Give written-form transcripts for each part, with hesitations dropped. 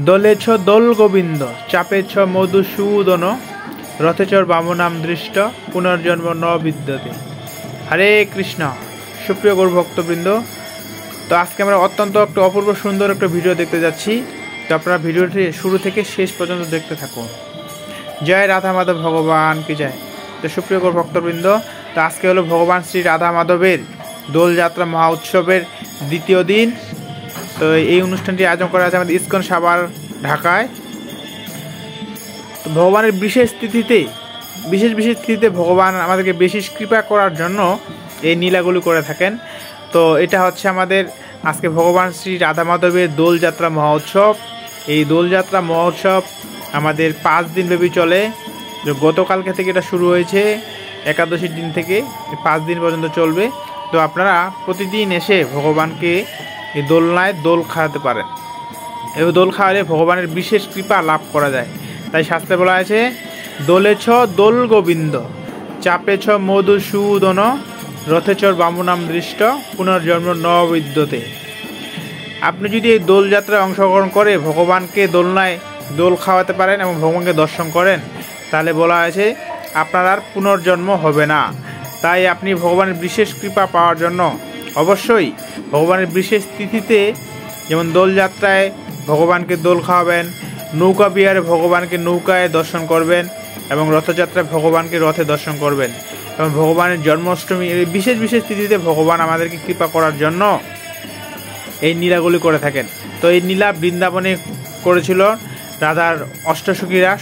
দোলেছ দোল গোবিন্দ চাপেছ মধুসূদন রথেচর বামনাম দৃষ্ট পুনর্জন্ম ন বিদ্যতে। হরে কৃষ্ণ। সুপ্রিয় গৌর ভক্তবৃন্দ, তো আজকে আমরা অত্যন্ত একটা অপূর্ব সুন্দর একটা ভিডিও দেখতে যাচ্ছি। তো আপনারা ভিডিওটি শুরু থেকে শেষ পর্যন্ত দেখতে থাকুন। জয় রাধা মাধব ভগবান কি জয়। তো সুপ্রিয় গৌর ভক্তবৃন্দ, তো আজকে হলো ভগবান শ্রী রাধা মাধবের দোলযাত্রা মহা উৎসবের দ্বিতীয় দিন। তো এই অনুষ্ঠানটি আয়োজন করা আছে আমাদের ইস্কন সাভার ঢাকায়। তো ভগবানের বিশেষ তিথিতে ভগবান আমাদেরকে বিশেষ কৃপা করার জন্য এই লীলাগুলি করে থাকেন। তো এটা হচ্ছে আমাদের আজকে ভগবান শ্রী রাধা মাধবের দোলযাত্রা মহোৎসব। এই দোলযাত্রা মহোৎসব আমাদের 5 দিন ব্যাপী চলে। গতকালকে থেকে এটা শুরু হয়েছে, একাদশীর দিন থেকে 5 দিন পর্যন্ত চলবে। তো আপনারা প্রতিদিন এসে ভগবানকে এই দোলনায় দোল খাওয়াতে পারেন। এই দোল খাওয়ালে ভগবানের বিশেষ কৃপা লাভ করা যায়। তাই শাস্ত্রে বলা আছে, দোলেছ দোল গোবিন্দ চাপেছ মধুসূদন রথেচর বামনাম দৃষ্ট পুনর্জন্ম ন বিদ্যতে। আপনি যদি এই দোলযাত্রায় অংশগ্রহণ করে ভগবানকে দোলনায় দোল খাওয়াতে পারেন এবং ভগবানকে দর্শন করেন, তাহলে বলা আছে আপনার আর পুনর্জন্ম হবে না। তাই আপনি ভগবানের বিশেষ কৃপা পাওয়ার জন্য অবশ্যই ভগবানের বিশেষ তিথিতে, যেমন দোলযাত্রায় ভগবানকে দোল খাওয়াবেন, নৌকা বিহারে ভগবানকে নৌকায় দর্শন করবেন এবং রথযাত্রায় ভগবানকে রথে দর্শন করবেন। এবং ভগবানের জন্মাষ্টমী, এই বিশেষ তিথিতে ভগবান আমাদেরকে কৃপা করার জন্য এই লীলাগুলি করে থাকেন। তো এই লীলা বৃন্দাবনে করেছিল রাধার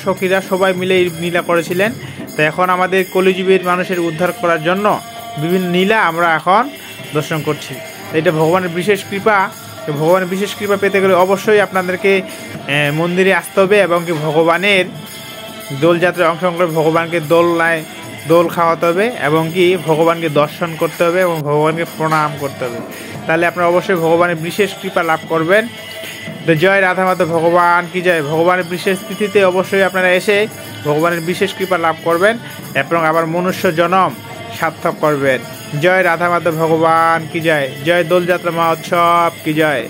সখীরা সবাই মিলে এই লীলা করেছিলেন। তো এখন আমাদের কলিযুগের মানুষের উদ্ধার করার জন্য বিভিন্ন লীলা আমরা এখন দর্শন করছি। এটা ভগবানের বিশেষ কৃপা। ভগবানের বিশেষ কৃপা পেতে গেলে অবশ্যই আপনাদেরকে মন্দিরে আসতে হবে এবং কি ভগবানের দোলযাত্রায় অংশগ্রহণ করে ভগবানকে দোল খাওয়াতে হবে এবং কি ভগবানকে দর্শন করতে হবে এবং ভগবানকে প্রণাম করতে হবে। তাহলে আপনারা অবশ্যই ভগবানের বিশেষ কৃপা লাভ করবেন। তো জয় রাধা মাধব ভগবান কি জয়। ভগবানের বিশেষ তিথিতে অবশ্যই আপনারা এসে ভগবানের বিশেষ কৃপা লাভ করবেন এবং আবার মনুষ্য জনম সার্থক করবেন। জয় রাধা মাধব ভগবান কি জয়। জয় দোলযাত্রা মহোৎসব কি জয়।